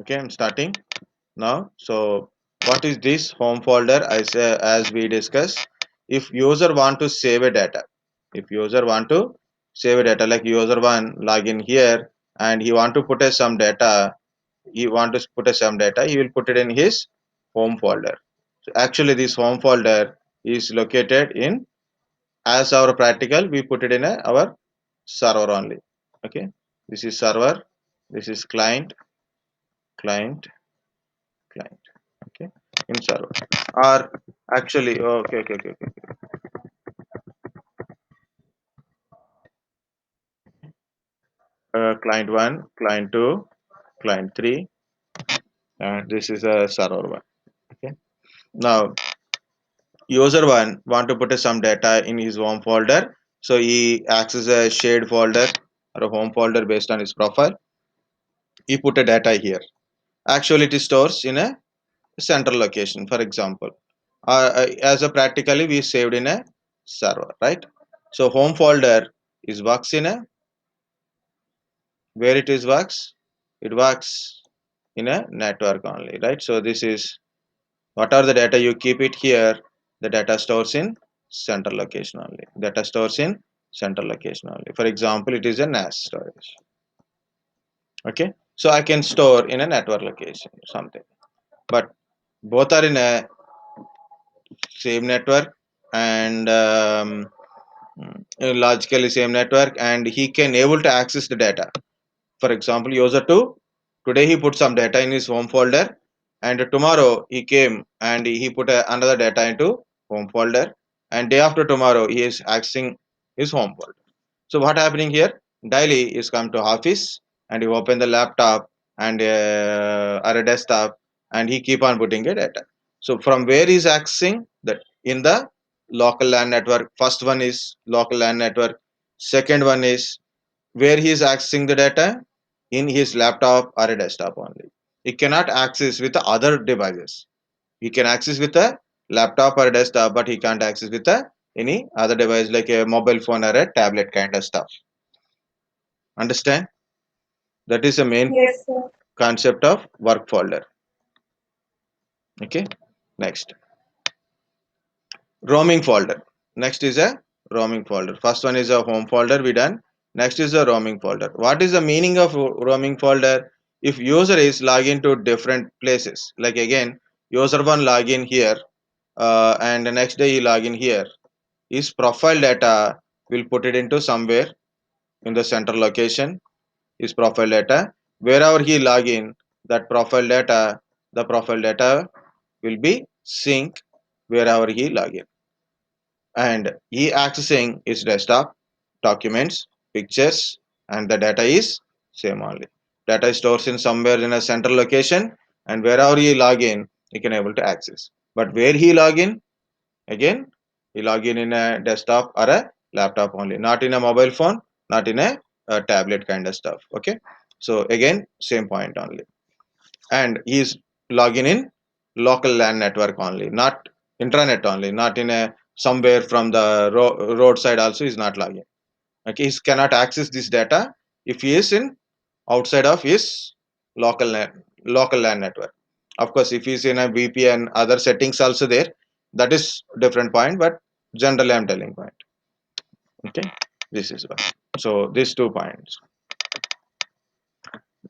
Okay, I'm starting now. So what is this home folder? As we discussed, if user want to save a data, if user want to save a data, like user one login here and he want to put a some data, he will put it in his home folder. So actually this home folder is located in, as our practical we put it in our server only. Okay, this is server, this is client, client, client. Okay, in server, or actually, okay. Client 1, client 2, client 3, and this is a server 1. Okay, now user 1 want to put some data in his home folder, so he access a shared folder or a home folder based on his profile. He put a data here. Actually it stores in a central location, for example, as a practically we saved in a server, right? So home folder is works in a, where it is works, it works in a network only, right? So this is what are the data you keep it here, the data stores in central location only, data stores in central location only. For example, it is a NAS storage. Okay, so I can store in a network location something, but both are in a same network, and logically same network, and he can able to access the data. For example, user 2 today he put some data in his home folder, and tomorrow he came and he put another data into home folder, and day after tomorrow he is accessing his home folder. So what happening here, daily is come to office and he open the laptop and or a desktop, and he keep on putting a data. So from where he is accessing that, in the local LAN network. First one is local LAN network, second one is where he is accessing the data, in his laptop or a desktop only. He cannot access with the other devices. He can access with a laptop or a desktop, but he can't access with any other device like a mobile phone or a tablet kind of stuff. Understand? That is the main Yes, sir. concept of work folder. Okay. Next, roaming folder. Next is a roaming folder. First one is a home folder we done. Next is a roaming folder. What is the meaning of roaming folder? If user is login to different places, like again user one login here, and the next day he login here, his profile data will put it into somewhere in the central location. His profile data, wherever he login, that profile data, the profile data will be sync wherever he login, and he accessing his desktop, documents, pictures, and the data is same only. Data is stored in somewhere in a central location, and wherever he log in, he can able to access. But where he log in, again, he log in a desktop or a laptop only, not in a mobile phone, not in a tablet kind of stuff. Okay, so again, same point only, and he is logging in local LAN network only, not intranet only, not in a somewhere from the roadside also is not logging. Okay, he cannot access this data if he is in outside of his local LAN network. Of course, if he is in a VPN, other settings also there, that is different point, but generally I'm telling point. Okay, this is one. So these 2 points.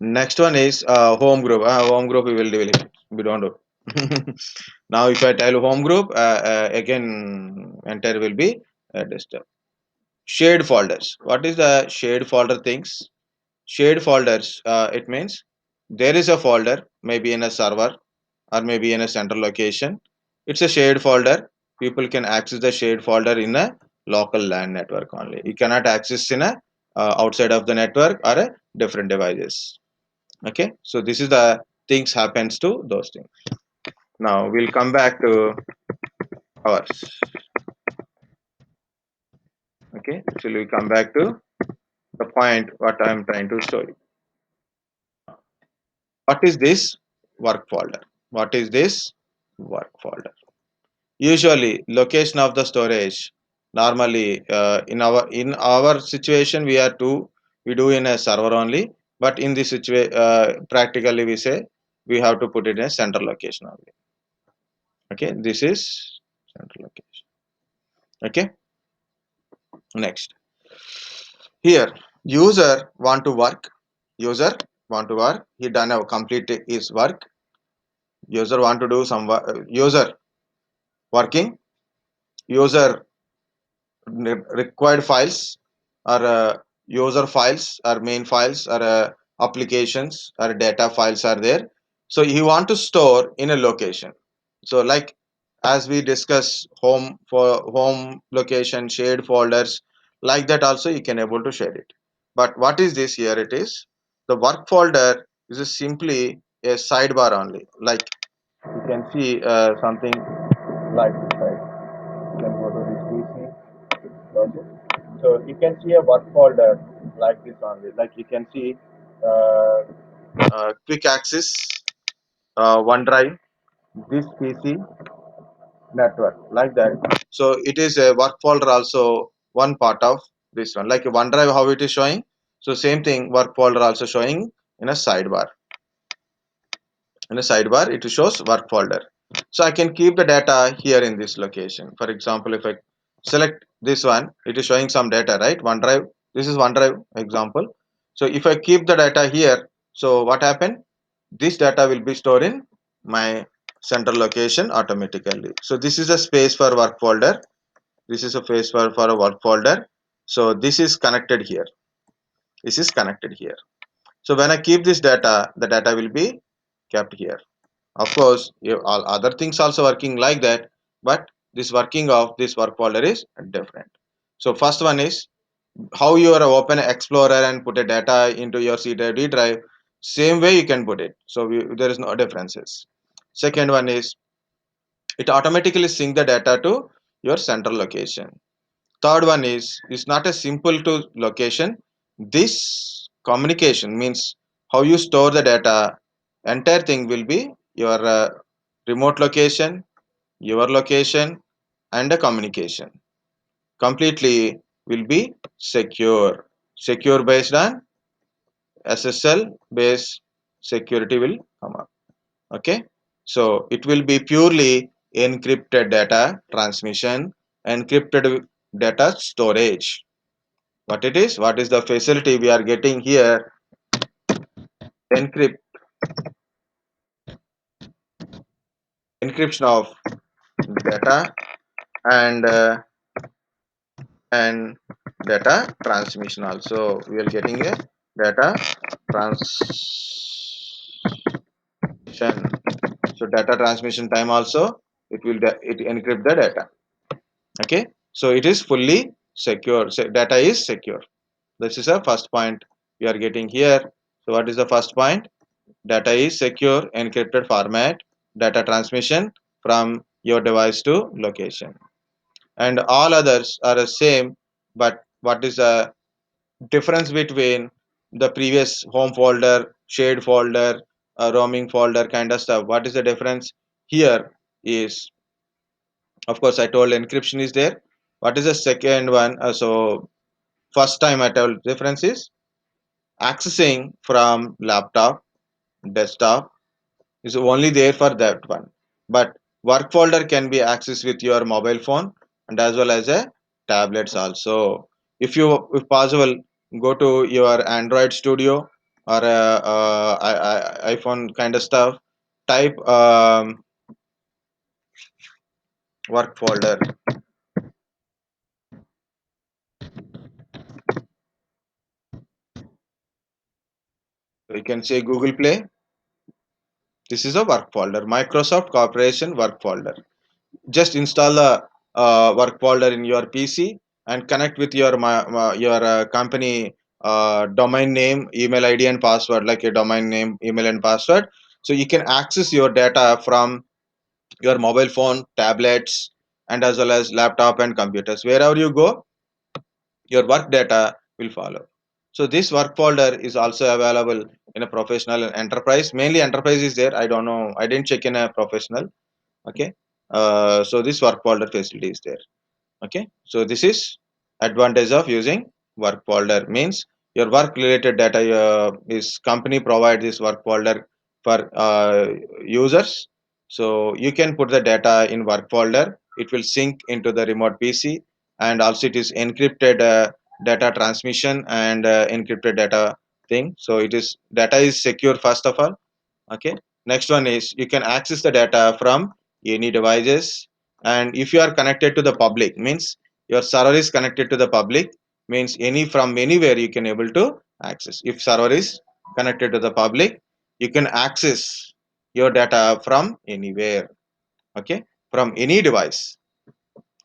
Next one is home group. Home group we will develop. We don't do. Now, if I tell home group, again enter will be desktop. Shared folders. What is the shared folder things? Shared folders. It means there is a folder, maybe in a server or maybe in a central location. It's a shared folder. People can access the shared folder in a local LAN network only. You cannot access in a outside of the network or a different devices. Okay, so this is the things happens to those things. Now we'll come back to ours. Okay, actually we come back to the point what I'm trying to show you. What is this work folder? What is this work folder? Usually location of the storage, normally in our situation we are to, we do in a server only. but in this situation, practically we say we have to put it in a central location only. Okay, this is central location. Okay, next, here user want to work, user want to work, he done a complete his work, user want to do some work, user working, user required files or user files or main files or applications or data files are there, so you want to store in a location. So like as we discuss home for home location shared folders, like that also you can able to share it. But what is this here, it is the work folder is a simply a sidebar only, like you can see something like this, right? You can go to this PC project. So you can see a work folder like this only. Like you can see uh, quick access, OneDrive, this PC, network, like that. So it is a work folder also one part of this one. Like a OneDrive, how it is showing. So same thing, work folder also showing in a sidebar. In a sidebar it shows work folder, so I can keep the data here in this location. For example, if I select this one, it is showing some data, right? OneDrive, this is OneDrive example. So if I keep the data here, so what happened, this data will be stored in my central location automatically. So this is a space for work folder, this is a space for a work folder. So this is connected here, this is connected here. So when I keep this data, the data will be kept here. Of course, all other things also working like that, but this working of this work folder is different. So first one is how you are open Explorer and put a data into your C drive, D drive. Same way you can put it. So there is no differences. Second one is it automatically sync the data to your central location. Third one is it's not a simple to location. This communication means how you store the data. Entire thing will be your remote location, your location, and the communication. Completely will be secure. Secure based on SSL based security will come up. Okay, so it will be purely encrypted data transmission, encrypted data storage. What it is, what is the facility we are getting here, encrypt, encryption of data and and data transmission also, we are getting a data transmission. So data transmission time also, it will it encrypt the data. Okay, so it is fully secure, so data is secure. This is a first point we are getting here. So what is the first point? Data is secure, encrypted format, data transmission from your device to location. And all others are the same, but what is the difference between the previous home folder, shared folder, roaming folder kind of stuff? What is the difference here is, of course, I told encryption is there. What is the second one? So first time I told difference is accessing from laptop, desktop, is only there for that one, but work folder can be accessed with your mobile phone and as well as a tablets also. If you, if possible, go to your Android Studio or iPhone kind of stuff, type work folder. So you can say Google Play, this is a work folder, Microsoft Corporation work folder. Just install the work folder in your PC and connect with your your company domain name, email ID and password, like a domain name, email and password. So you can access your data from your mobile phone, tablets, and as well as laptop and computers. Wherever you go, your work data will follow. So this work folder is also available in a professional and enterprise. Mainly enterprise is there, I don't know, I didn't check in a professional. Okay, so this work folder facility is there. Okay, so this is advantage of using work folder, means your work related data, is company provide this work folder for users. So you can put the data in work folder. It will sync into the remote PC, and also it is encrypted data transmission and encrypted data thing. So it is data is secure first of all. Okay, next one is you can access the data from any devices, and if you are connected to the public, means your server is connected to the public, means any from anywhere you can able to access. If server is connected to the public, you can access your data from anywhere. Okay, from any device,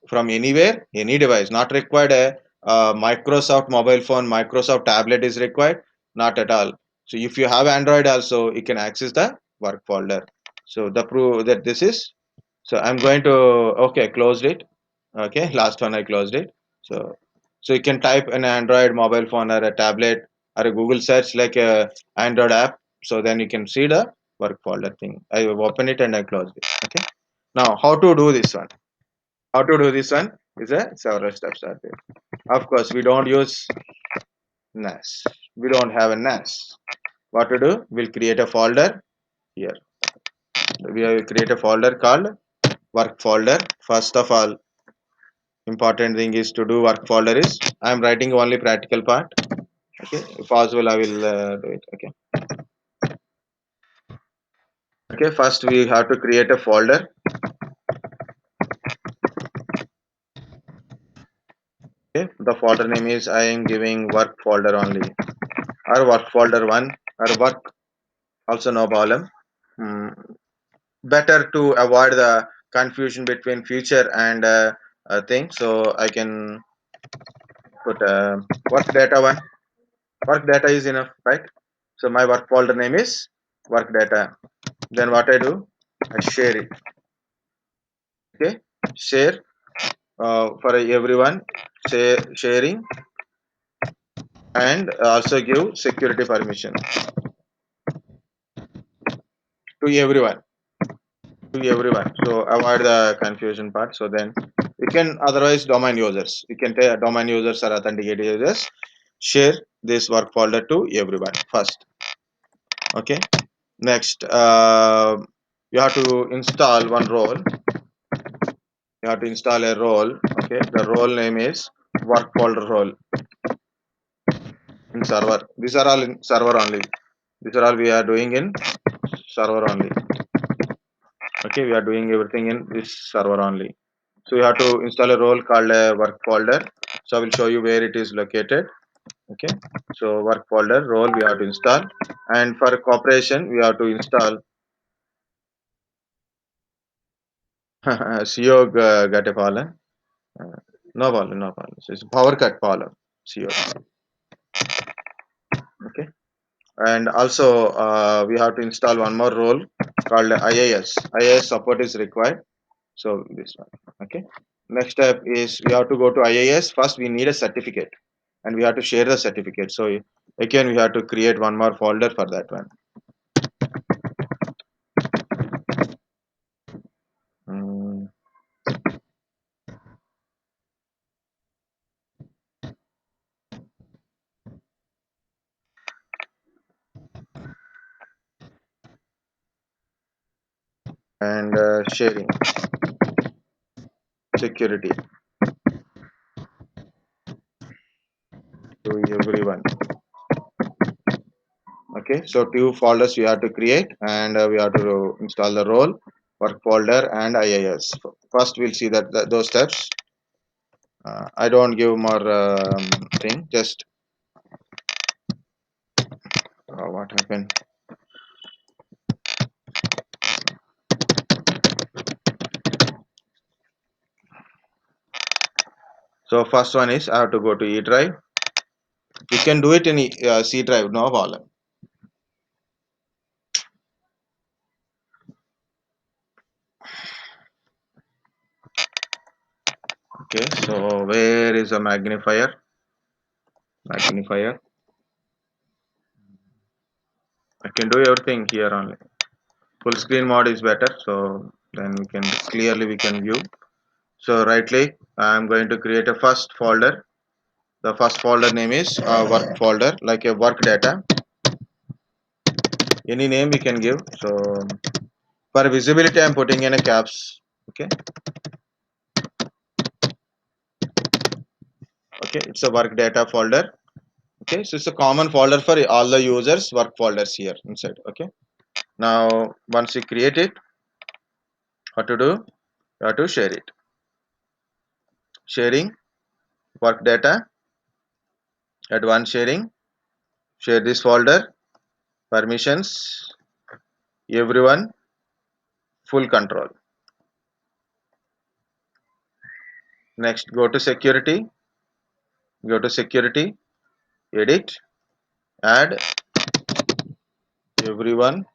from anywhere, any device. Not required a Microsoft mobile phone, Microsoft tablet is required, not at all. So if you have Android also, you can access the work folder. So the proof that this is, so I'm going to, okay, closed it. Okay, last one I closed it. So you can type an Android mobile phone or a tablet or a Google search like a Android app. So then you can see the work folder thing. I open it and I closed it. Okay. Now how to do this one? How to do this one is a several steps are there. Of course, we don't use NAS. We don't have a NAS. What to do? We'll create a folder here. We will create a folder called work folder. First of all, important thing is to do work folder is I am writing only practical part. Okay, if possible, I will do it. Okay. Okay. First, we have to create a folder. Okay. The folder name is I am giving work folder only, or work folder one, or work also no problem. Hmm. Better to avoid the confusion between future and thing, so I can put work data one. Work data is enough, right? So my work folder name is work data. Then what I do, I share it. Okay, share for everyone, say sharing, and also give security permission to everyone, to everyone, so avoid the confusion part. So then you can otherwise domain users, you can tell domain users or authenticated users, share this work folder to everyone first. Okay, next you have to install one role. You have to install a role. Okay, the role name is work folder role in server. These are all in server only. These are all we are doing in server only. Okay, we are doing everything in this server only. So you have to install a role called a work folder. So I will show you where it is located. Okay, so work folder role we have to install, and for cooperation we have to install Siog got a problem. No problem, no problem. So it's power cut problem. Siog. Okay, and also we have to install one more role called IIS. IIS support is required. So this one. Okay. Next step is we have to go to IIS. First, we need a certificate, and we have to share the certificate. So again, we have to create one more folder for that one. Mm, and sharing security to everyone. Okay, so two folders we have to create, and we have to install the role, work folder, and IIS. First, we'll see that those steps. I don't give more thing. Just what happened. So first one is I have to go to E drive. You can do it in C drive, no problem. Okay, so where is a magnifier? Magnifier. I can do everything here only. Full screen mode is better, so then we can clearly we can view. So right click, I am going to create a first folder. The first folder name is work folder, like a work data. Any name we can give. So for visibility, I'm putting in a caps. Okay. Okay, it's a work data folder. Okay, so it's a common folder for all the users work folders here inside. Okay, now once you create it, what to do? You have to share it. Sharing work data, advanced sharing, share this folder, permissions, everyone, full control. Next, go to security, edit, add, everyone,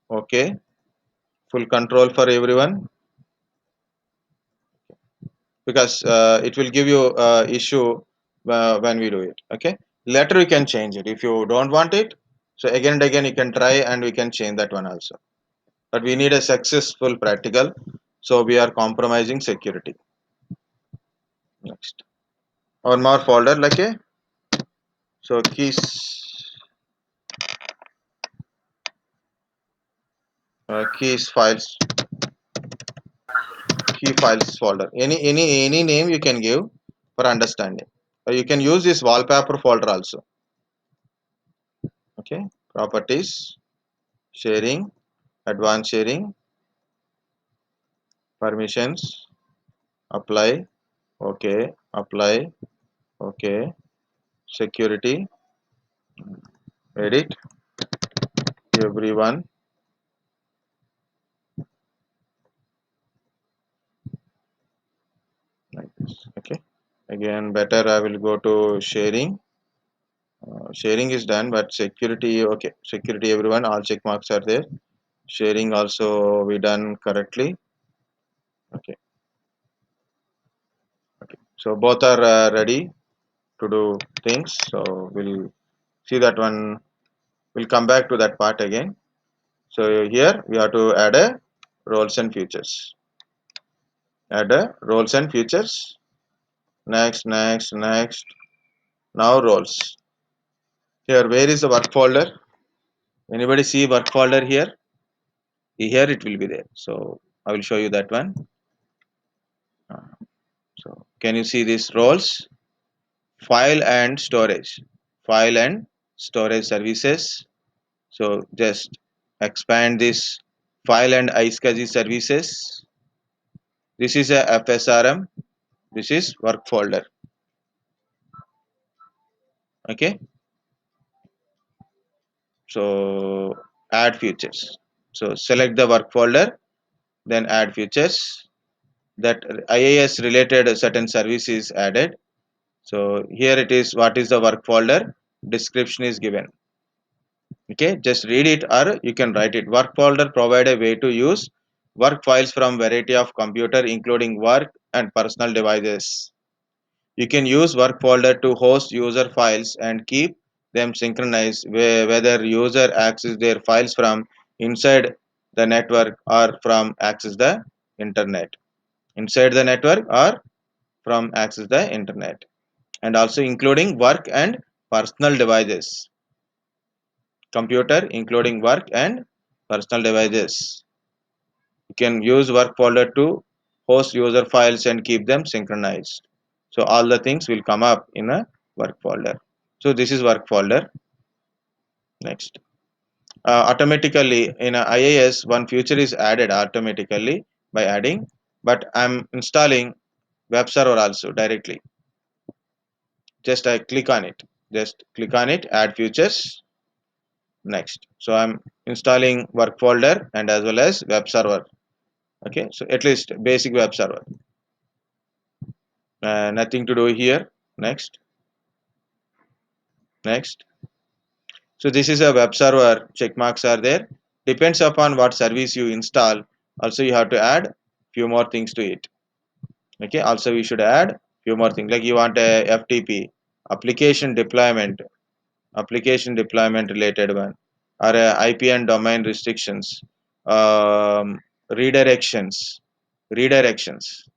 okay, full control for everyone, because it will give you issue when we do it. Okay, later we can change it if you don't want it. So again and again you can try and we can change that one also, but we need a successful practical, so we are compromising security. Next, one more folder like a, so keys files, key files folder, any name you can give for understanding, or you can use this wallpaper folder also. Okay, properties, sharing, advanced sharing, permissions, apply, okay, apply, okay, security, edit, everyone, like this. Okay, again better I will go to sharing. Sharing is done, but security, okay, security, everyone, all check marks are there. Sharing also we done correctly. Okay, okay, so both are ready to do things, so we'll see that one. We'll come back to that part again. So here we have to add a roles and features, add a roles and features. Next, now roles. Here, where is the work folder? Anybody see work folder here? Here it will be there, so I will show you that one. So can you see these roles? File and storage, file and storage services. So just expand this file and iSCSI services. This is a FSRM. This is work folder. Okay. So add features. So select the work folder, then add features. That IIS related certain service is added. So here it is. What is the work folder? Description is given. Okay, just read it or you can write it. Work folder provide a way to use work files from variety of computer including work and personal devices. You can use work folder to host user files and keep them synchronized whether user access their files from inside the network or from access the internet. Inside the network or from access the internet. And also including work and personal devices. Computer including work and personal devices. You can use work folder to host user files and keep them synchronized. So all the things will come up in a work folder. So this is work folder. Next, automatically in a IIS one feature is added automatically by adding, but I'm installing web server also directly. Just I click on it. Just click on it, add features. Next, so I'm installing work folder and as well as web server. Okay, so at least basic web server. Nothing to do here. Next. So this is a web server. Check marks are there. Depends upon what service you install. Also, you have to add few more things to it. Okay. Also, we should add few more things. Like you want a FTP, application deployment related one, or a IP and domain restrictions, redirections, redirections.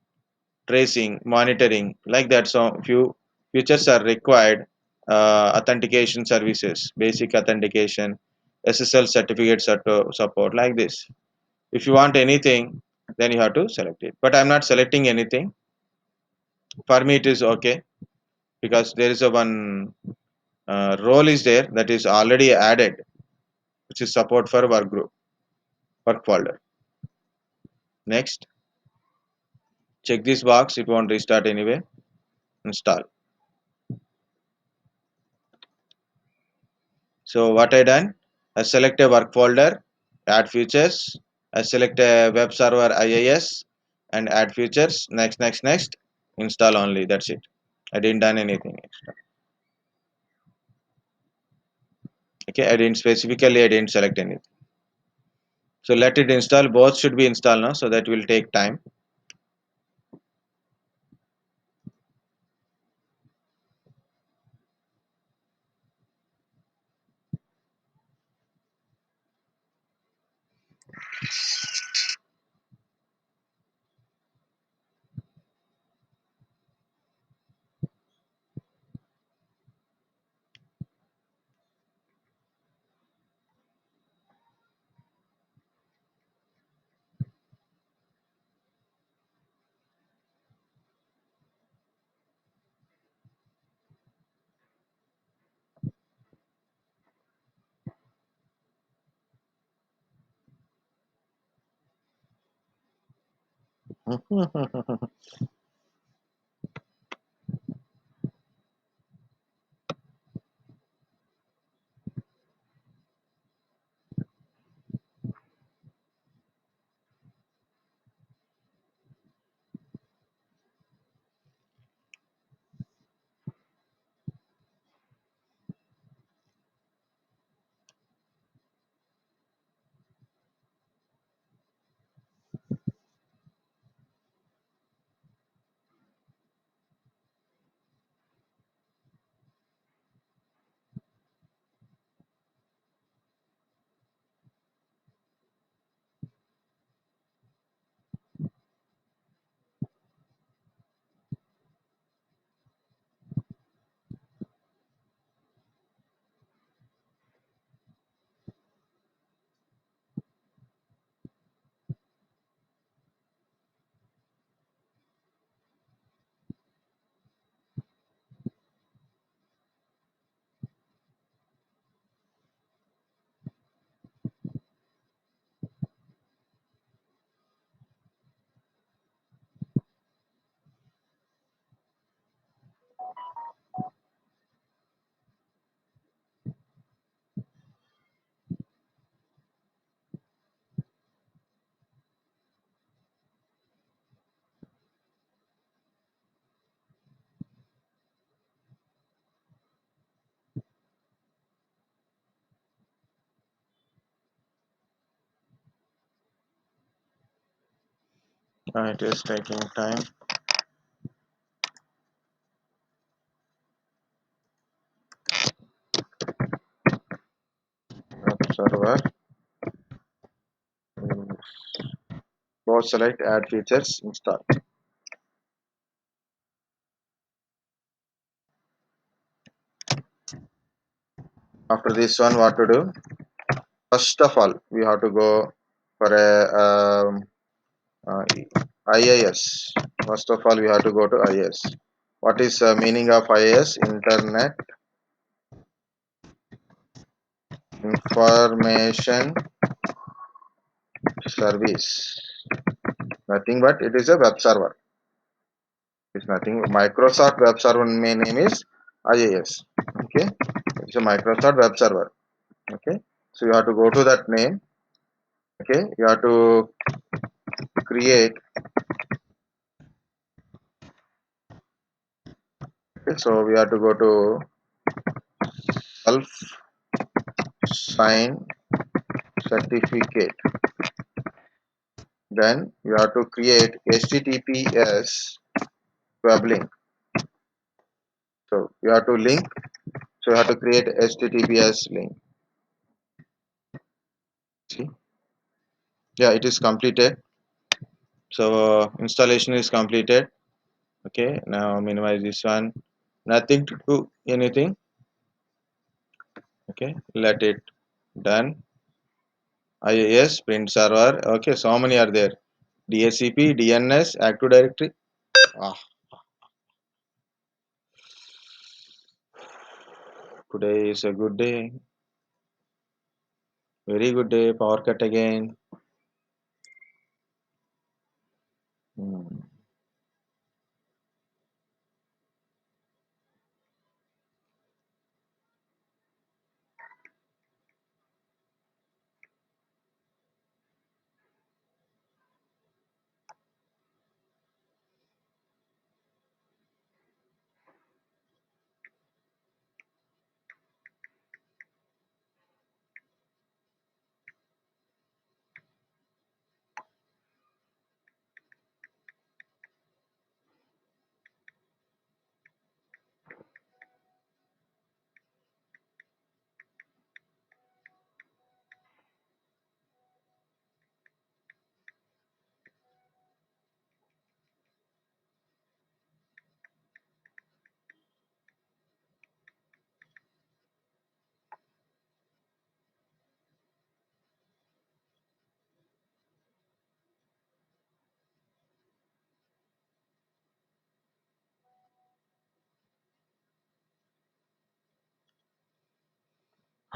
tracing, monitoring, like that. So few features are required. Authentication services, basic authentication, SSL certificate support, like this. If you want anything, then you have to select it. But I'm not selecting anything. For me, it is okay because there is a one role is there that is already added, which is support for work group, work folder. Next, check this box. It won't restart anyway. Install. So what I done? I select a work folder, add features. I select a web server IIS and add features. Next, next, next. Install only. That's it. I didn't done anything extra. Okay, I didn't select anything. So let it install. Both should be installed now. So that will take time. It is taking time. Web server. Both select add features. Install. After this one, what to do? First of all, we have to go for a uh, IIS. First of all, we have to go to IIS. What is meaning of IIS? Internet Information Service. Nothing but it is a web server. It's nothing. Microsoft web server main name is IIS. Okay, it's a Microsoft web server. Okay, so you have to go to that name. Okay, you have to create. Okay, so we have to go to self sign certificate. Then you have to create HTTPS web link. So you have to link. So you have to create HTTPS link. See, yeah, it is completed. So installation is completed. Okay, now minimize this one. Nothing to do anything. Okay, let it done. IIS print server. Okay, so many are there. DHCP, DNS, Active Directory. Ah, today is a good day. Very good day. Power cut again. Hmm.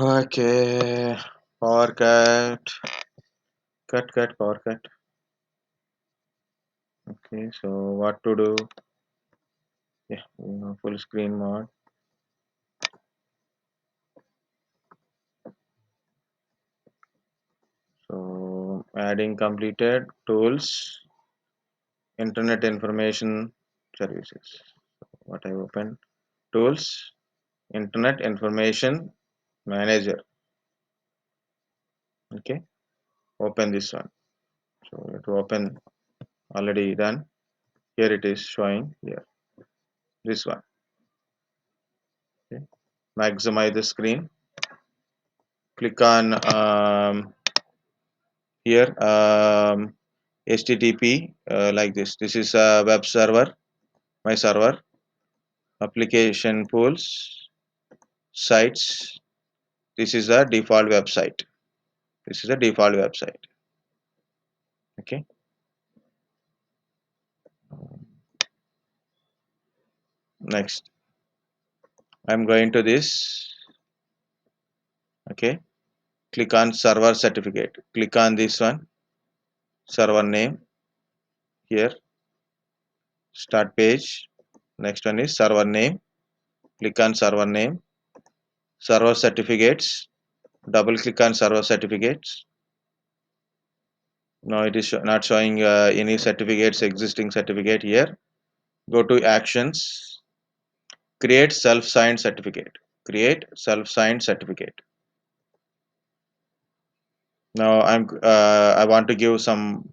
Okay, power cut. Cut, power cut. Okay, so what to do? Yeah, full screen mode. So adding completed tools, internet information services. What I open? Tools, internet information manager. Okay, open this one. So it will open, already done. Here it is showing here. This one. Okay. Maximize the screen. Click on here HTTP like this. This is a web server, my server, application pools, sites. This is a default website. This is a default website. Okay. Next, I'm going to this. Okay. Click on server certificate. Click on this one. Server name here. Start page. Next one is server name. Click on server name. Server certificates. Double click on server certificates. Now it is not showing any certificates, existing certificate here. Go to actions. Create self-signed certificate. Create self-signed certificate. Now I want to give some.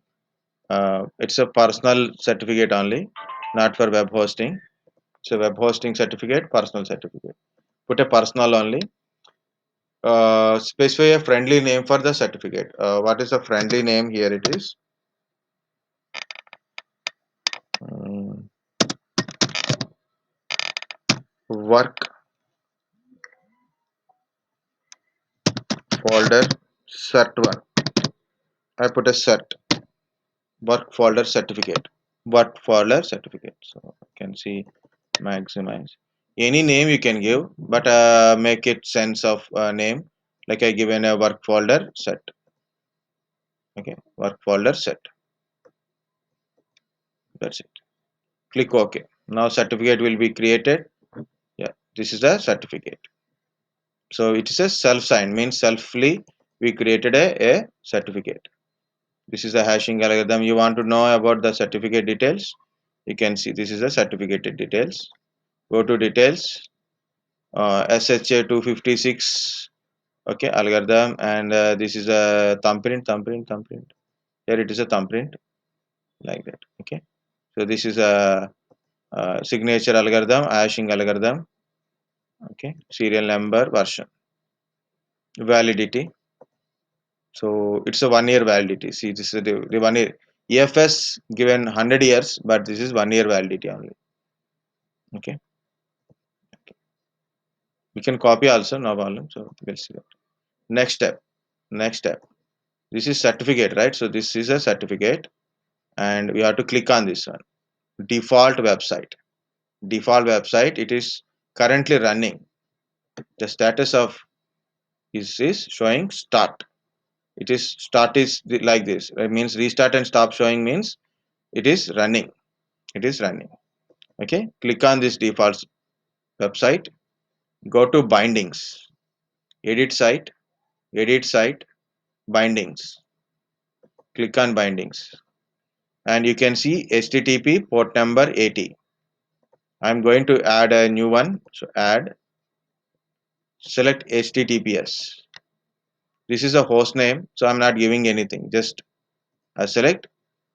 It's a personal certificate only, not for web hosting. It's a web hosting certificate, personal certificate. Put a personal only. Specify a friendly name for the certificate. What is the friendly name here? It is um, work folder cert one. I put a cert work folder certificate. Work folder certificate. So you can see maximize. Any name you can give, but make it sense of name. Like I given a work folder set. Okay, work folder set. That's it. Click OK. Now certificate will be created. Yeah, this is a certificate. So it is a self-signed, means selfly we created a certificate. This is the hashing algorithm. You want to know about the certificate details? You can see this is the certificate details. Go to details, SHA 256. Okay, algorithm, and this is a thumbprint. Here it is a thumbprint like that. Okay, so this is a signature algorithm, hashing algorithm. Okay, serial number, version, validity. So it's a 1 year validity. See, this is the 1 year. EFS given 100 years, but this is 1 year validity only. Okay, we can copy also, no problem. So we'll see that. Next step, this is certificate, right? So this is a certificate, and we have to click on this one, default website. It is currently running. The status of is showing start. It is start is like this. It means restart and stop showing means it is running. It is running. Okay, click on this default website, go to bindings, edit site, bindings, click on bindings, and you can see HTTP port number 80. I'm going to add a new one, so add, select HTTPS. This is a host name, so I'm not giving anything, just I select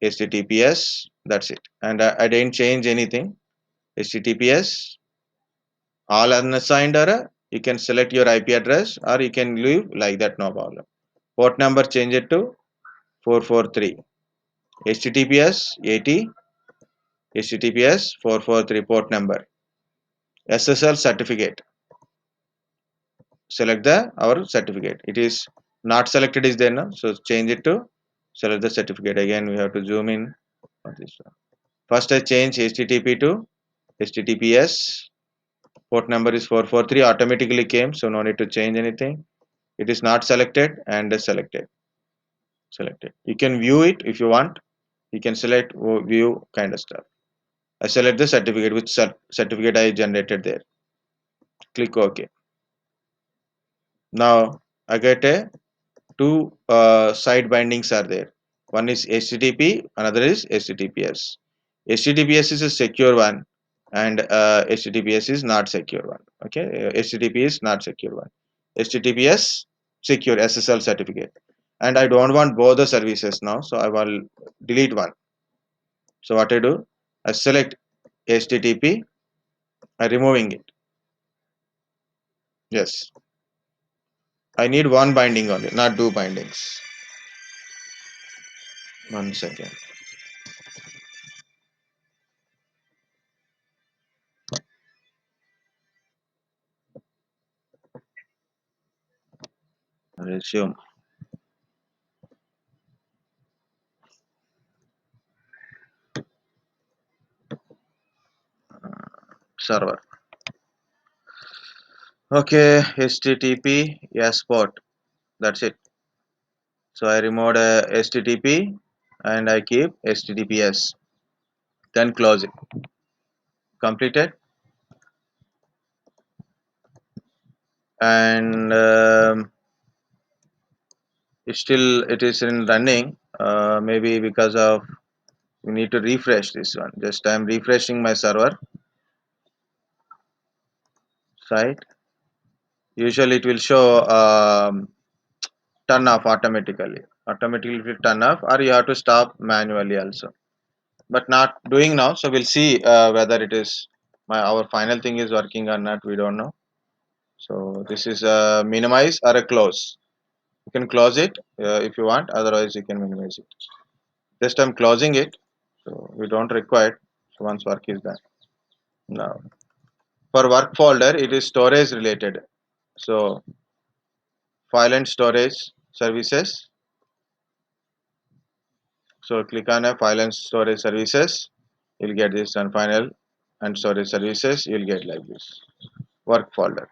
HTTPS, that's it, and I didn't change anything. HTTPS all unassigned error, you can select your IP address or you can leave like that, no problem. Port number change it to 443. HTTPS 80, HTTPS 443 port number. SSL certificate, select the our certificate. It is not selected is there now, so change it to select the certificate. Again we have to zoom in on this one. First I change HTTP to HTTPS. Port number is 443, automatically came, so no need to change anything. It is not selected and selected. You can view it if you want. You can select view kind of stuff. I select the certificate, which certificate I generated there. Click OK. Now I get a two side bindings are there. One is HTTP, another is HTTPS. HTTPS is a secure one, and HTTPS is not secure one. Okay, HTTP is not secure one. HTTPS secure SSL certificate, and I don't want both the services now, so I will delete one. So what I do, I select HTTP, I removing it. Yes, I need one binding only, not two bindings. 1 second. Resume. Server. Okay, HTTP, yes, port. That's it. So I removed HTTP and I keep HTTPS. Then close it. Completed. And it is in running. Maybe because of we need to refresh this one. Just I'm refreshing my server site. Usually it will show turn off automatically. Automatically it will turn off, or you have to stop manually also. But not doing now, so we'll see whether it is our final thing is working or not. We don't know. So this is a minimize or a close. You can close it if you want, otherwise you can minimize it. Just I'm closing it, so we don't require it. So once work is done. Now for work folder, it is storage related. So file and storage services. So click on a file and storage services. You'll get this, and final and storage services. You'll get like this. Work folder.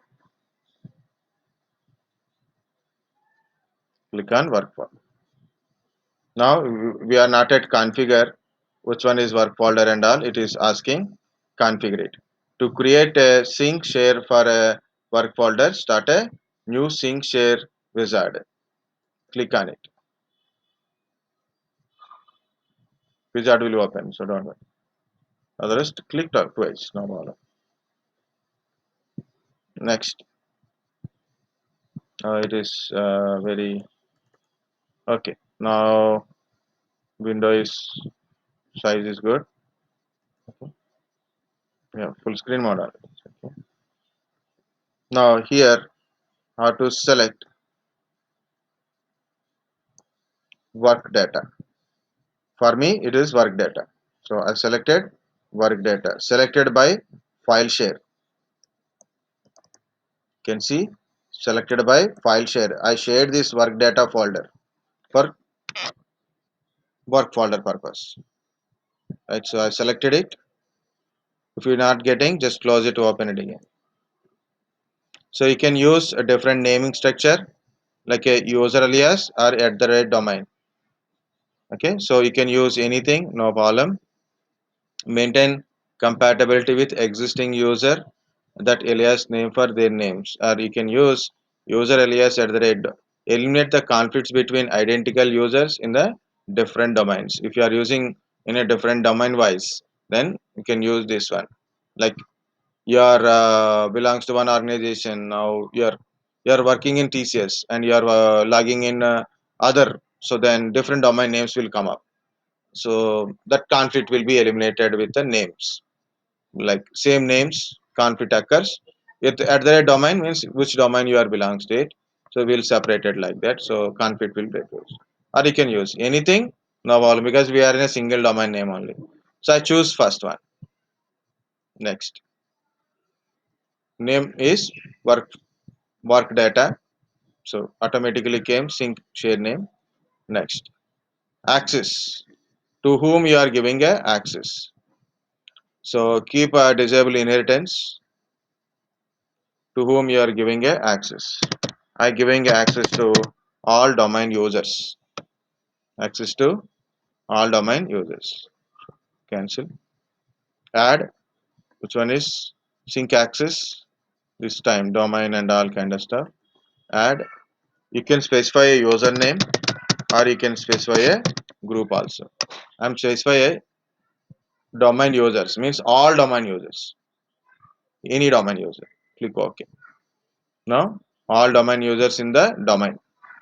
Click on work folder. Now we are not at configure which one is work folder and all. It is asking configure it. To create a sync share for a work folder, start a new sync share wizard. Click on it. Wizard will open, so don't worry. Otherwise, click twice, no problem. Next, it is very okay. Now window is size is good. Okay. Yeah, full screen mode. Okay. Now here, how to select work data. For me, it is work data. So I selected work data. Selected by file share. You can see selected by file share. I shared this work data folder for work folder purpose. Right, so I selected it. If you're not getting, just close it to open it again. So you can use a different naming structure like a user alias or at the rate domain. Okay, so you can use anything, no problem. Maintain compatibility with existing user that alias name for their names, or you can use user alias at the rate. Eliminate the conflicts between identical users in the different domains. If you are using in a different domain wise, then you can use this one. Like you are belongs to one organization, now you're working in TCS and you are logging in other, so then different domain names will come up, so that conflict will be eliminated with the names. Like same names conflict occurs with at the domain means which domain you are belongs to it, so we'll separate it like that, so conflict will be reduced. Or you can use anything, no problem, because we are in a single domain name only. So I choose first one. Next name is work data, so automatically came sync share name. Next access, to whom you are giving a access, so keep a disable inheritance, to whom you are giving a access. I giving access to all domain users. Access to all domain users. Cancel. Add. Which one is sync access? This time domain and all kind of stuff. Add. You can specify a username or you can specify a group also. I'm specify a domain users means all domain users. Any domain user. Click OK. Now all domain users in the domain.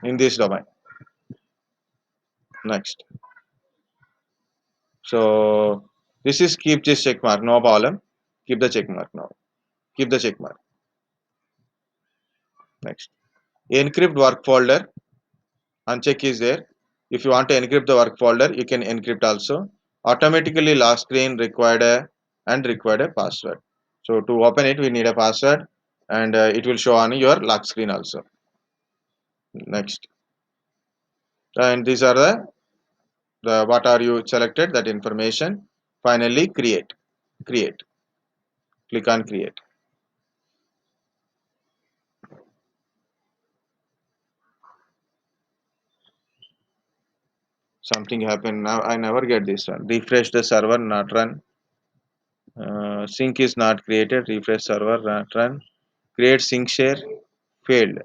In this domain. Next. So this is keep this check mark, no problem. Keep the check mark now. Keep the check mark. Next. Encrypt work folder. Uncheck is there. If you want to encrypt the work folder, you can encrypt also. Automatically lock screen required a password. So to open it, we need a password, and it will show on your lock screen also. Next. And these are the what are you selected, that information. Finally create. Create. Click on create. Something happened now. I never get this one. Refresh the server, not run. Sync is not created. Refresh server, not run. Create sync share, failed.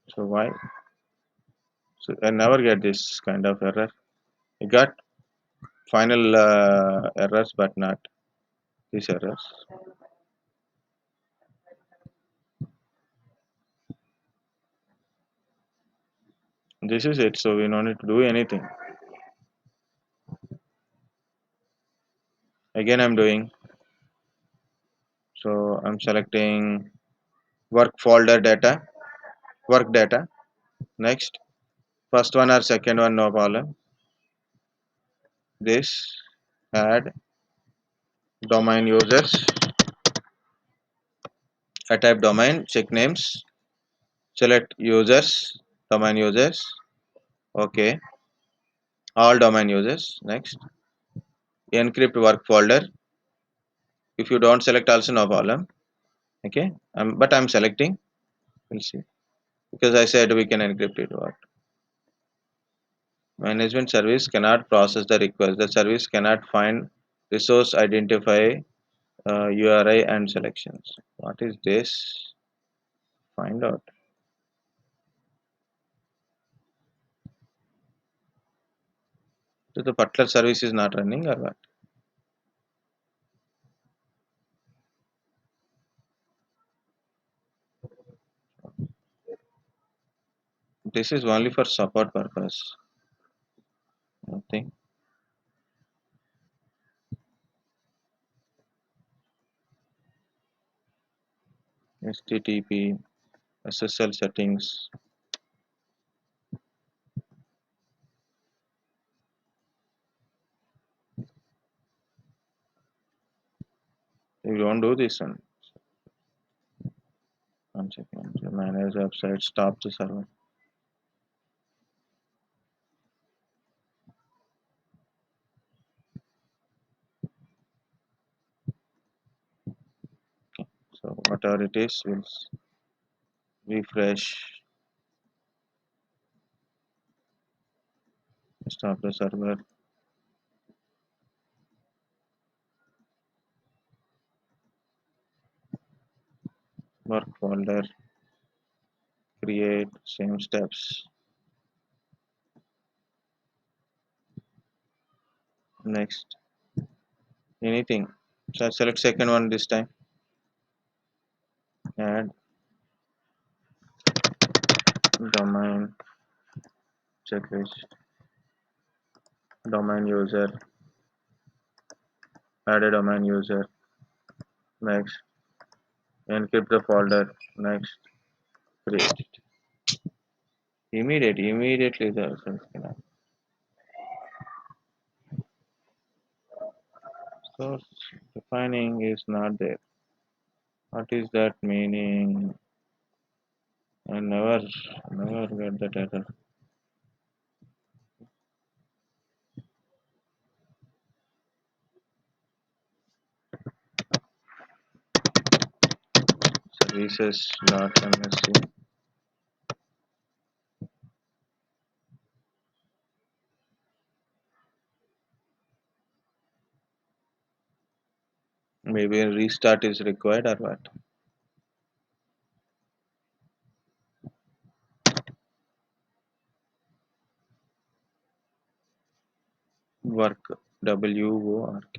So why? So I never get this kind of error. I got final errors, but not these errors. This is it. So we don't need to do anything. Again, I'm doing. So I'm selecting work folder data, work data. Next, first one or second one, no problem. This add domain users. I type domain, check names, select users, domain users. Okay, all domain users. Next, encrypt work folder. If you don't select, also no problem. Okay, but I'm selecting. We'll see, because I said we can encrypt it. What? Management service cannot process the request. The service cannot find resource, identify URI and selections. What is this? Find out. So the particular service is not running or what? This is only for support purpose. Nothing. HTTP, SSL settings. You don't do this one second. So manage website, stop the server. So whatever it is, we'll refresh, stop the server. Work folder, create, same steps. Next, anything. So select second one this time. Add domain checklist, domain user, add a domain user. Next, encrypt the folder. Next, create it. Immediately the source defining is not there. What is that meaning? I never get that error. Services.msc. Maybe a restart is required or what? Work, WORK,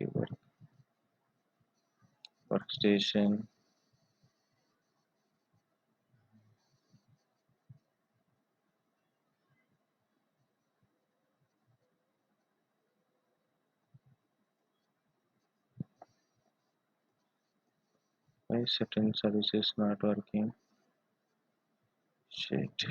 workstation. Why certain services not working? Shit.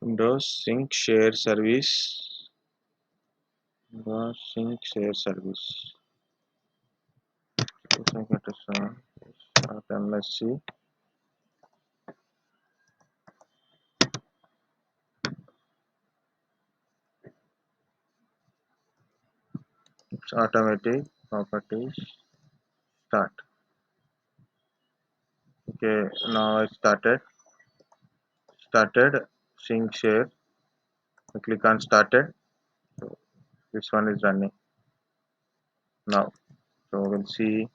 Windows sync share service. Windows sync share service. MSC. It's automatic properties. Start. Okay, now I started sync share. I click on started. So this one is running now. So we'll see.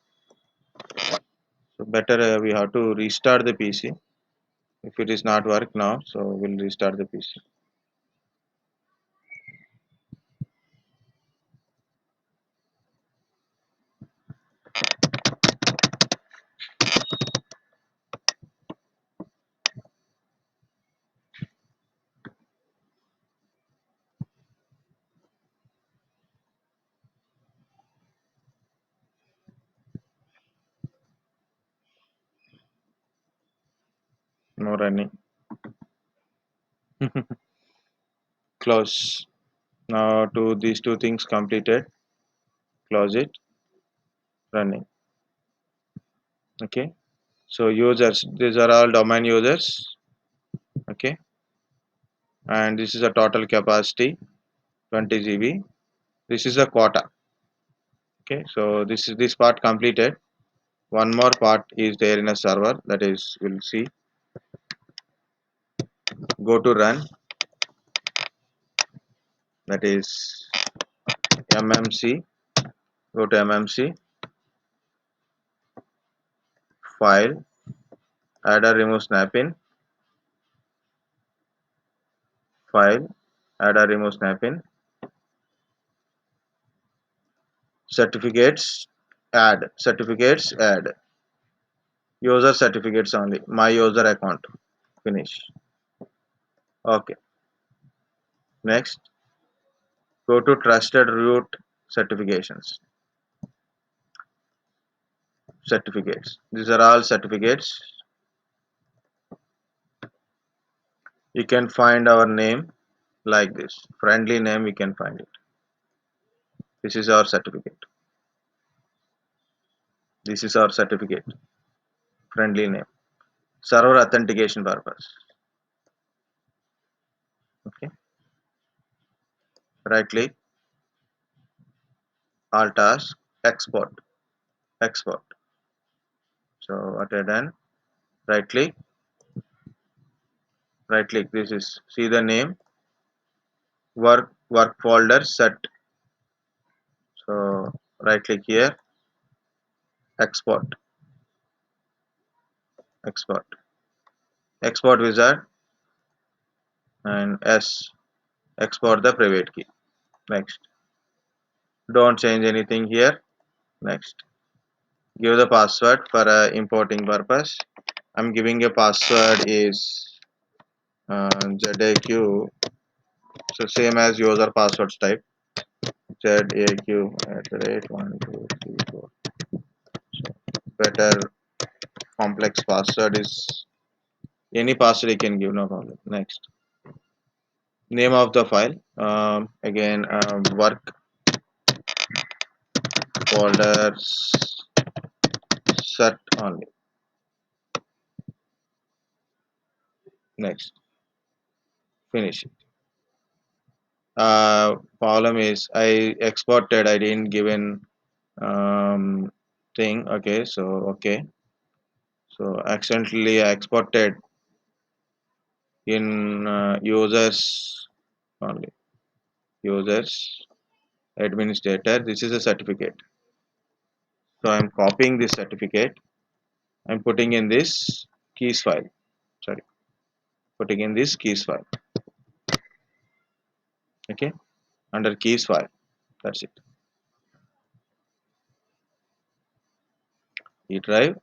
So better we have to restart the PC. If it is not work now, so we'll restart the PC. no running. Close. Now to these two things completed, close it, running. Okay, so users, these are all domain users. Okay, and this is a total capacity 20 GB. This is a quota. Okay, so this part completed. One more part is there in a server, that is, we'll see. Go to run, that is mmc. Go to mmc file, add or remove snap-in file, add or remove snap-in, certificates, add user certificates only, my user account, finish. Okay, next go to trusted root certifications, certificates. These are all certificates. You can find our name like this, friendly name, we can find it. This is our certificate. This is our certificate, friendly name. Server authentication purpose. Okay. Right click, alt task, export. Export. So what I done? Right click, right click. This is, see the name, workfoldercert. So right click here, export, export, export wizard, and S, export the private key. Next. Don't change anything here. Next. Give the password for importing purpose. I'm giving a password is ZAQ, so same as user passwords type, ZAQ @ 1 2 3 4. So better complex password is any password you can give, no problem. Next, name of the file, again work folder cert only. Next, finish it. Problem is I exported, I didn't given thing. Okay, so okay, so accidentally I exported in users only, users administrator. This is a certificate, so I'm copying this certificate, I'm putting in this keys file, sorry, putting in this keys file. Okay, under keys file, that's it. E drive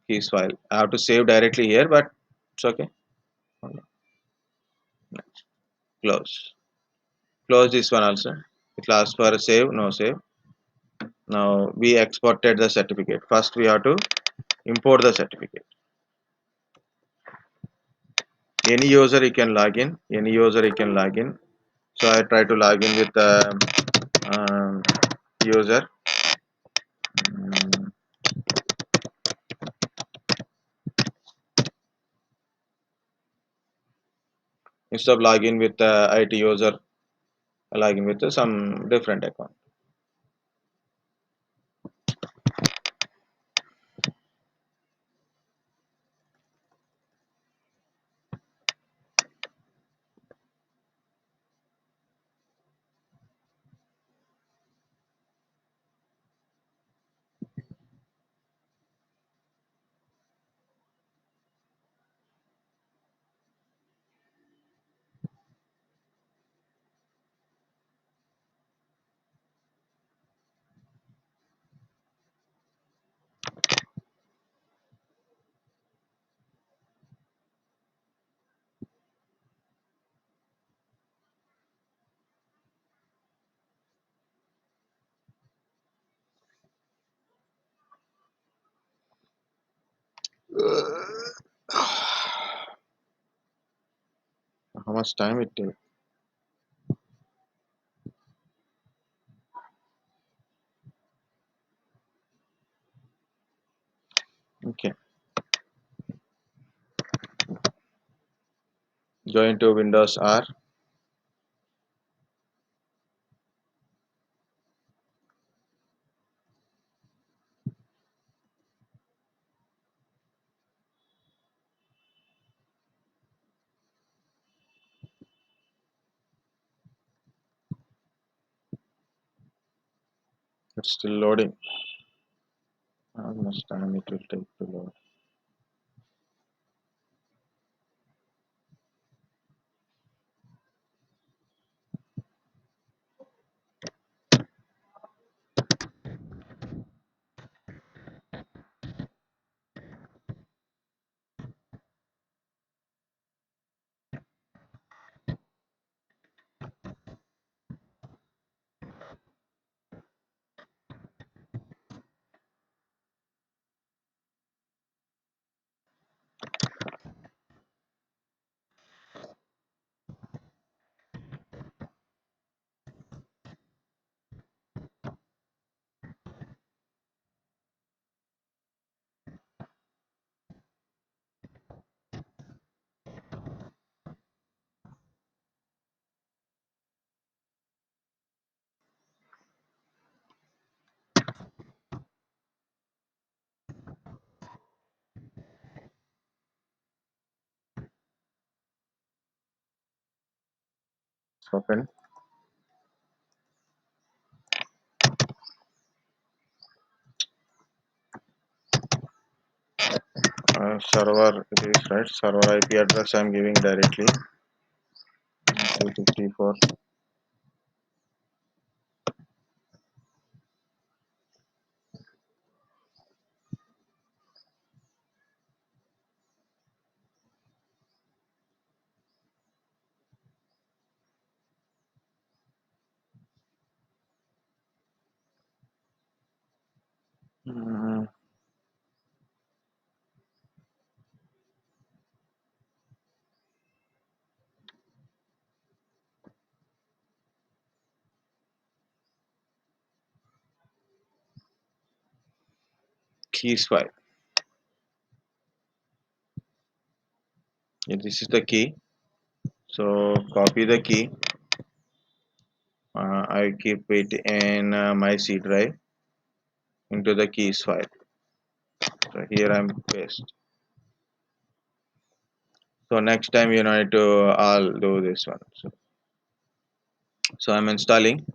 keys file, I have to save directly here, but it's okay. Next. Close this one also. It asks for a save, no save. Now we exported the certificate. First we have to import the certificate. Any user you can log in, any user you can log in. So I try to log in with the user. Mm, Instead of login with the IT user, I log in with some different account. How much time it takes? Okay. Go into Windows R. It's still loading. How much time it will take to load? It's open. Server, it is right. Server IP address I'm giving directly. 254. Keys file. Yeah, this is the key. So copy the key. I keep it in my C drive into the keys file. So here I'm paste. So next time you need to I'll do this one. So I'm installing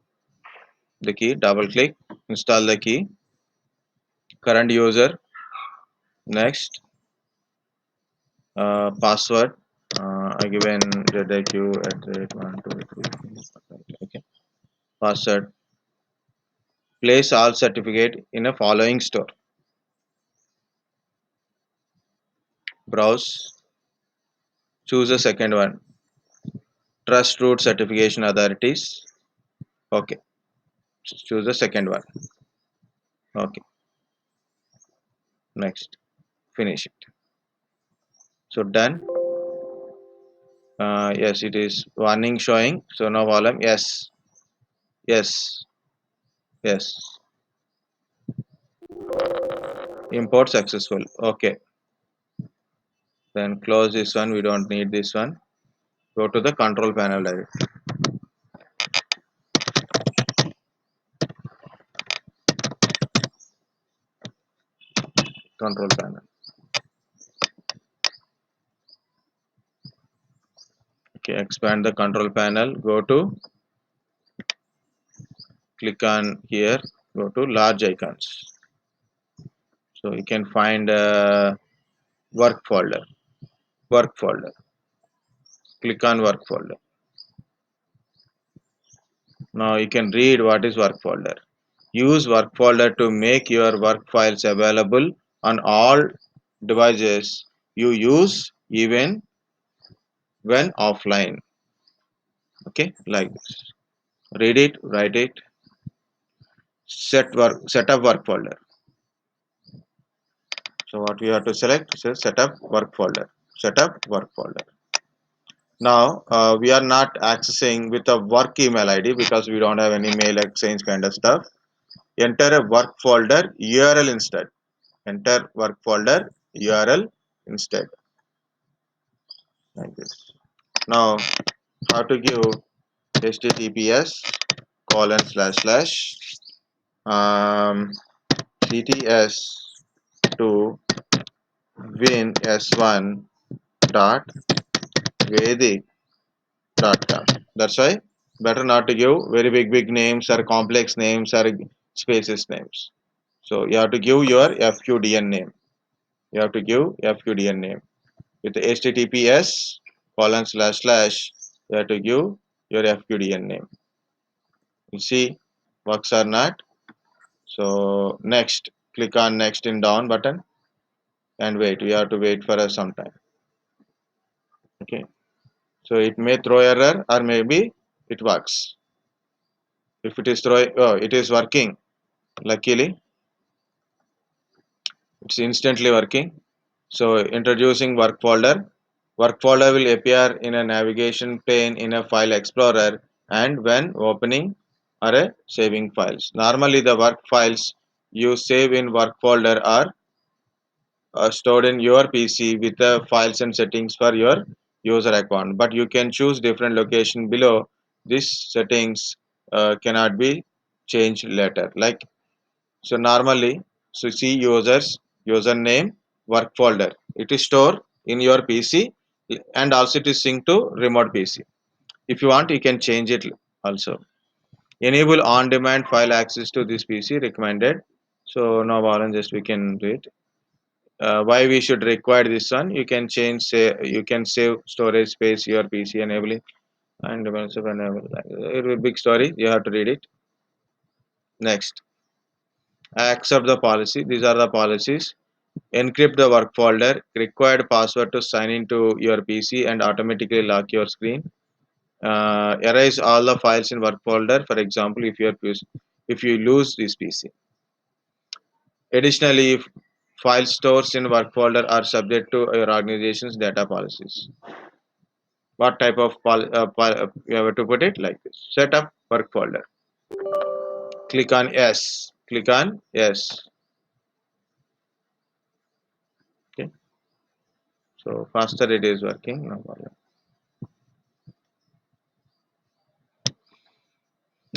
the key. Double click, install the key. Current user. Next, password. I given ZIQ at the rate 1 2 3. Okay. Password. Place all certificate in a following store. Browse. Choose the second one. Trust root certification authorities. Okay. Choose the second one. Okay. Next. Finish it. So done. Yes, it is warning showing. So no problem. Yes. Yes. Yes. Import successful. Okay. Then close this one. We don't need this one. Go to the control panel directly. Control panel. Okay. Expand the control panel. Go to click on here. Go to large icons. So you can find work folder. Work folder. Click on work folder. Now you can read what is work folder. Use workfolder to make your work files available on all devices you use even when offline. Okay, like this. Read it, write it. Set up work folder. So what we have to select is set up work folder. Set up work folder. Now we are not accessing with a work email ID because we don't have any mail exchange kind of stuff. Enter a work folder URL instead. Enter work folder URL instead, like this. Now how to give https colon slash slash cts to win s1 dot vedic dot com. That's why better not to give very big names or complex names or spaces names. So you have to give your FQDN name. You have to give FQDN name with HTTPS colon slash slash. You have to give your FQDN name. You see, works or not. So next, click on next in down button and wait. We have to wait for some time. Okay. So it may throw error or maybe it works. If it is throwing, oh, it is working. Luckily, it's instantly working. So introducing work folder. Work folder will appear in a navigation pane in a file explorer and when opening or saving files. Normally the work files you save in work folder are stored in your PC with the files and settings for your user account. But you can choose different location below. These settings cannot be changed later. Like so normally, so see users, username, work folder. It is stored in your PC and also it is synced to remote PC. If you want, you can change it also. Enable on-demand file access to this PC recommended. So now Alan, just we can do it. Why we should require this one? You can change, say, you can save storage space your PC enabling and also enable. It will be big story. You have to read it. Next, accept the policy. These are the policies. Encrypt the work folder. Required password to sign into your PC and automatically lock your screen. Erase all the files in work folder. For example, if you lose this PC. Additionally, if file stores in work folder are subject to your organization's data policies. What type of you have to put it like this? Set up work folder. Click on yes. Click on yes. Okay. So faster it is working. No problem.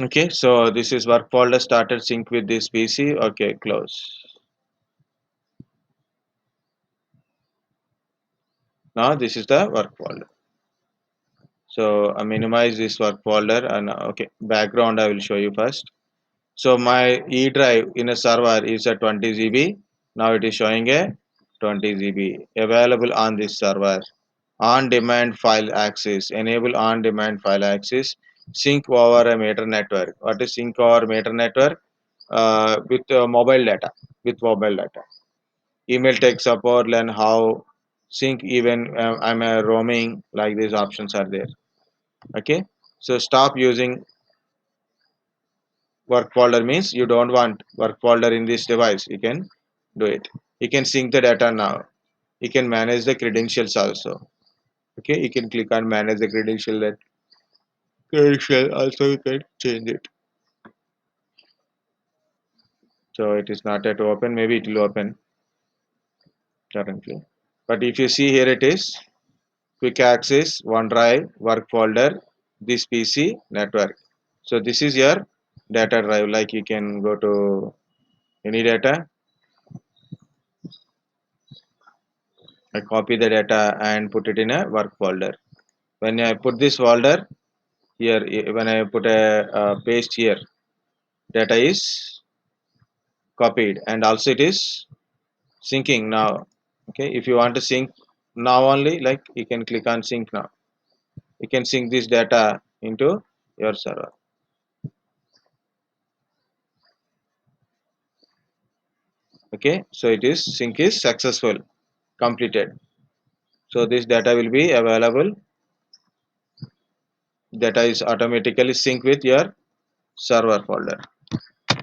Okay, so this is work folder started sync with this PC. Okay, close. Now this is the work folder. So I minimize this work folder and okay, background I will show you first. So my E drive in a server is a 20 GB. Now it is showing a 20 GB available on this server. On demand file access. Enable on demand file access. Sync over a meter network. What is sync over meter network? With mobile data. With mobile data. Email tech support, learn how sync even I'm a roaming, like these options are there. Okay, so stop using work folder means you don't want work folder in this device. You can do it. You can sync the data now. You can manage the credentials also. Okay, you can click on manage the credential also you can change it. So it is not yet open, maybe it will open currently. But if you see here, it is quick access, OneDrive, work folder, this PC, network. So this is your data drive. Like you can go to any data, I copy the data and put it in a work folder. When I put this folder here, when I put a paste here, data is copied and also it is syncing now. Okay, if you want to sync now only, like you can click on sync now. You can sync this data into your server. Okay, so it is sync is successful, completed. So this data will be available. Data is automatically sync with your server folder.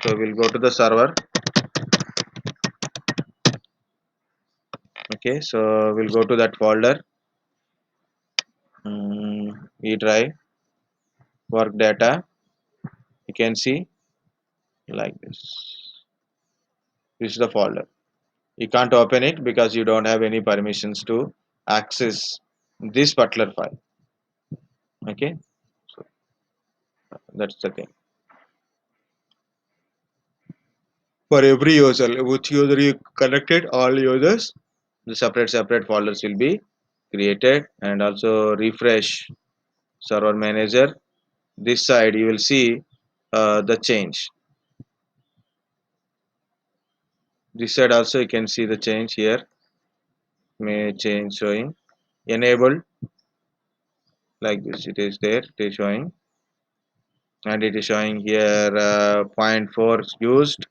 So we'll go to the server. Okay, so we'll go to that folder. E drive, work data. You can see like this. This is the folder. You can't open it because you don't have any permissions to access this particular file. Okay, so that's the thing. For every user, which user you connected, all users, the separate folders will be created. And also refresh server manager. This side you will see the change. This side also you can see the change here. May change showing enabled like this. It is there. It is showing, and it is showing here zero point 0.4 used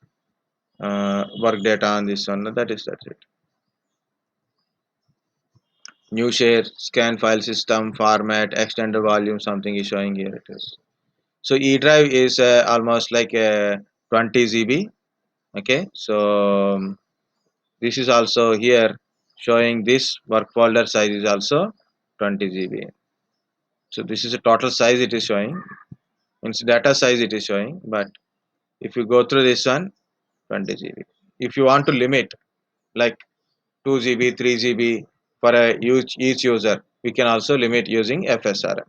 work data on this one. That's it. New share, scan file system, format, extended volume, something is showing here. It is. So E drive is almost like 20 GB. Okay, so this is also here showing this work folder size is also 20 GB. So this is a total size it is showing. Means data size it is showing, but if you go through this one, 20 GB. If you want to limit like 2 GB, 3 GB for each user, we can also limit using FSRM.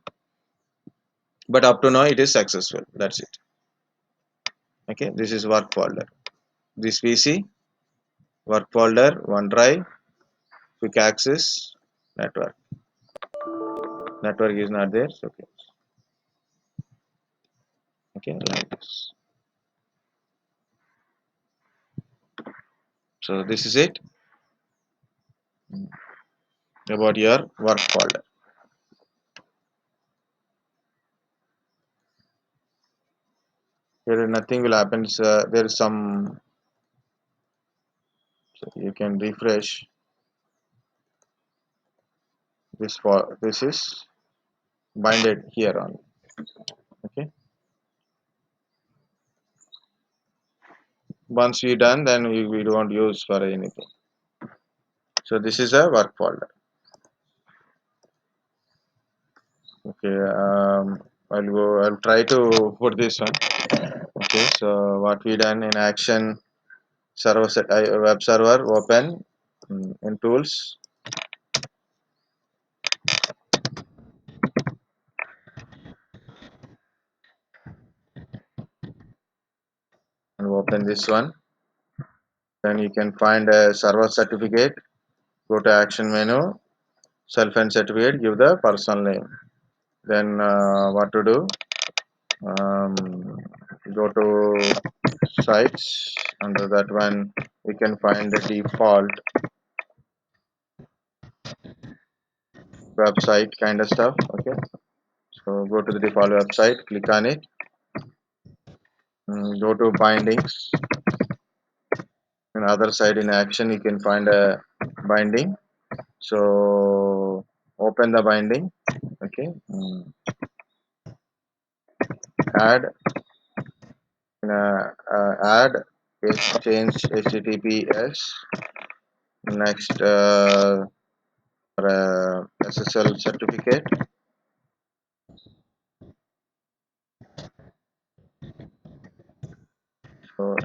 But up to now it is successful. That's it. Okay, this is work folder. This PC, work folder, OneDrive, quick access, network. Network is not there. So okay. Okay, like this. So this is it about your work folder. Here nothing will happen. There is some. So you can refresh this. For this is binded here on. Okay. Once we done, then we don't use for anything. So this is a work folder. Okay. I'll try to put this one. Okay. So what we done in action server set web server open in tools and open this one. Then you can find a server certificate. Go to action menu, self and certificate. Give the personal name. Then what to do? Um, Go to sites. Under that one, we can find the default website kind of stuff. Okay. So go to the default website. Click on it. Go to bindings. On the other side in action, you can find a binding. So open the binding. Okay. Add add change https next SSL certificate. So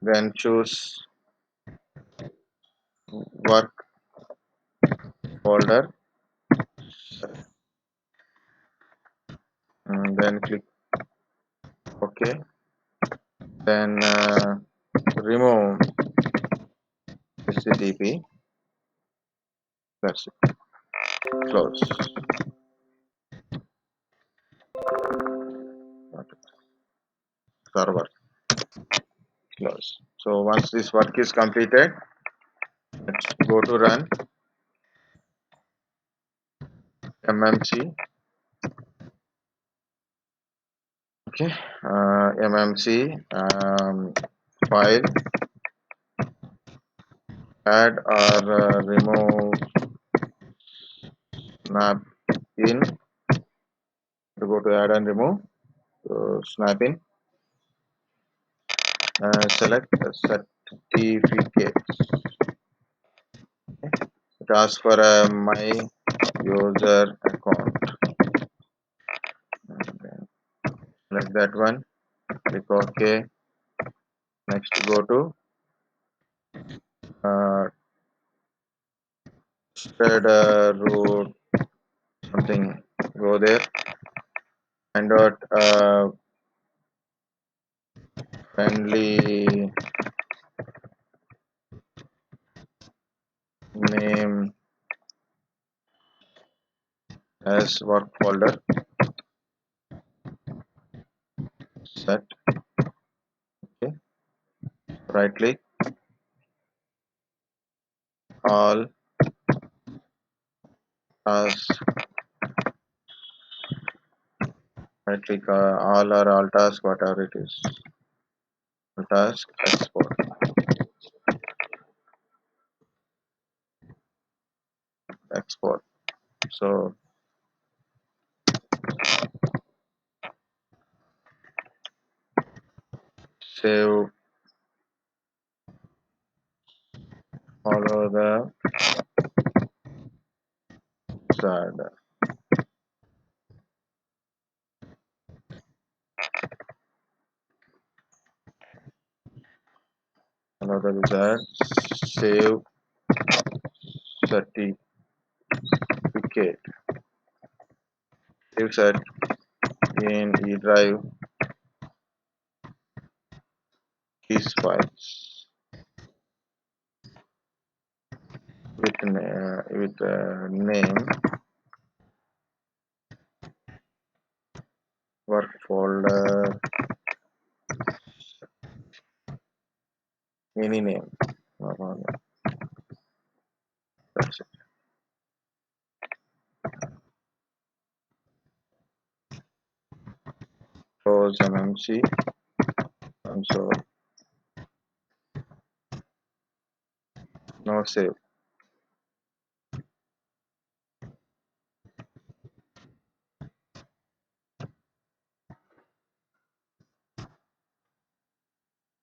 then choose work folder and then click OK. Then remove http. That's it. Close. Server. Close. So once this work is completed, let's go to run mmc. Okay, mmc file add or remove snap in. To go to add and remove, so snap in, select certificates. Okay. It asks for my user account. select that one, click OK. Next go to thread root something, go there, find out friendly name as work folder set. Okay, right click all tasks, right click all task, whatever it is, all task, export. So save, follow the wizard, follow the wizard, save certificate, save cert in E drive keys files with name work folder, any name. That's it. Close MMC console. No save.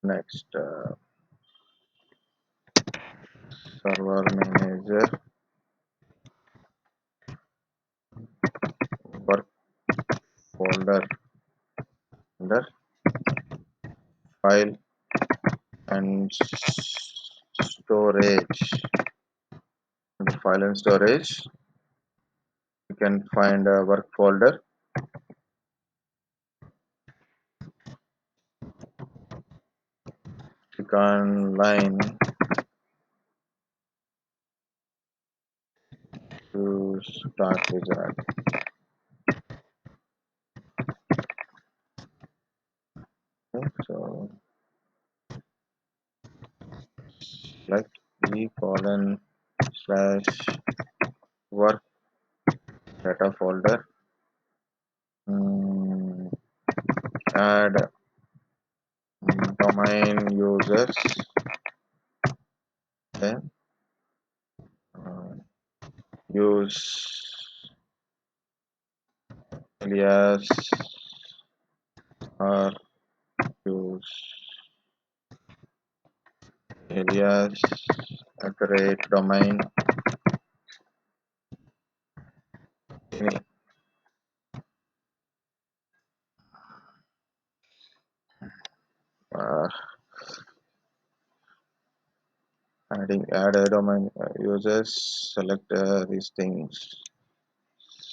Next, server manager, work folder under file and storage. Under file and storage, you can find a work folder. Click on line to start wizard. Okay, so select e colon slash work data folder. Add domain users. Okay. Use alias or use alias at the rate domain. Any, uh, add a domain users, select these things,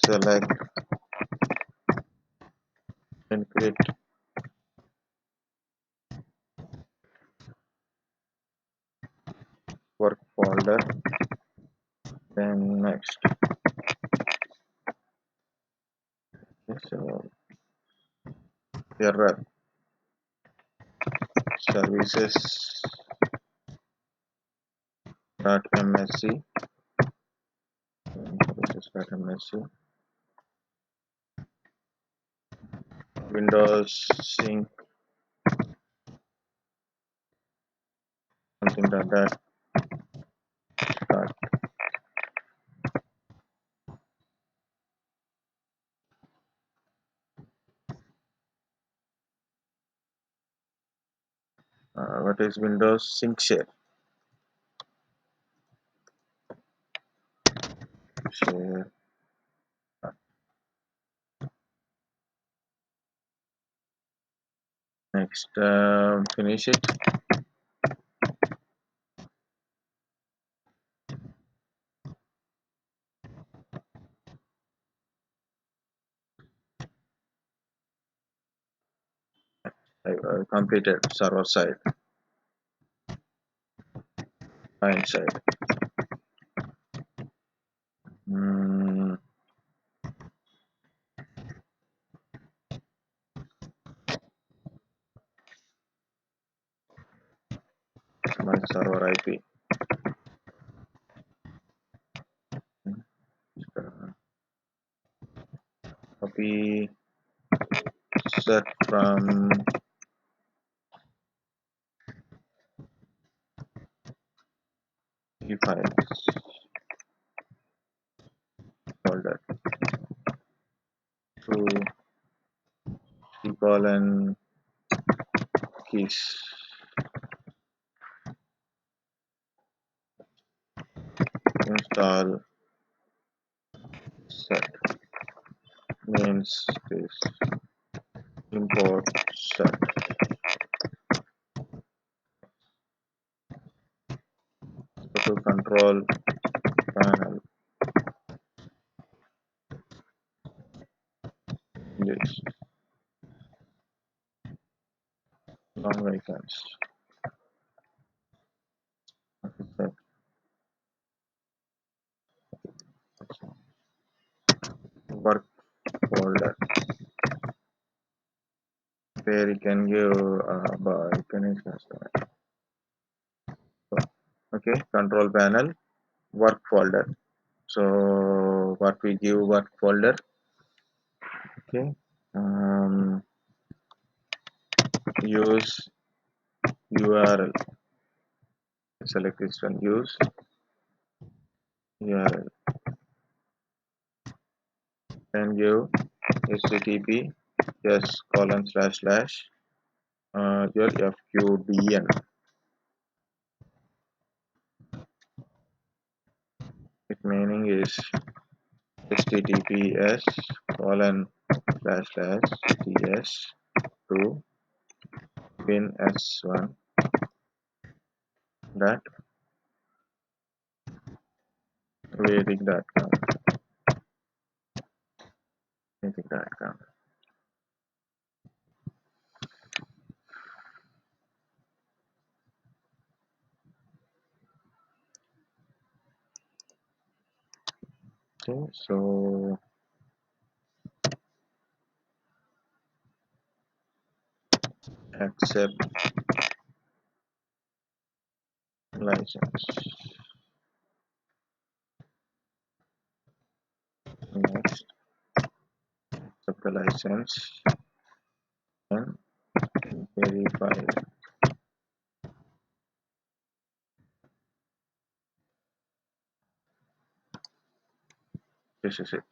select encrypt work folder, then next. Okay, so error services.msc, services.msc, Windows sync, something like that. Start. What is Windows sync share? Share. Next, finish it. I completed server side, client side. Mm, my server IP. Copy set from keyfiles folder to colon keys. Install set means this import set to control panel. Yes, long icons. Set work folder where you can give you can okay, control panel work folder. So what we give work folder, okay, use URL, select this one, use URL, and give http yes colon slash slash your fqdn. Its meaning is https colon slash slash ts to bin s1 dot vedic.com. Vedic.com. Okay, so accept license. Next, accept the license and verify. This is it.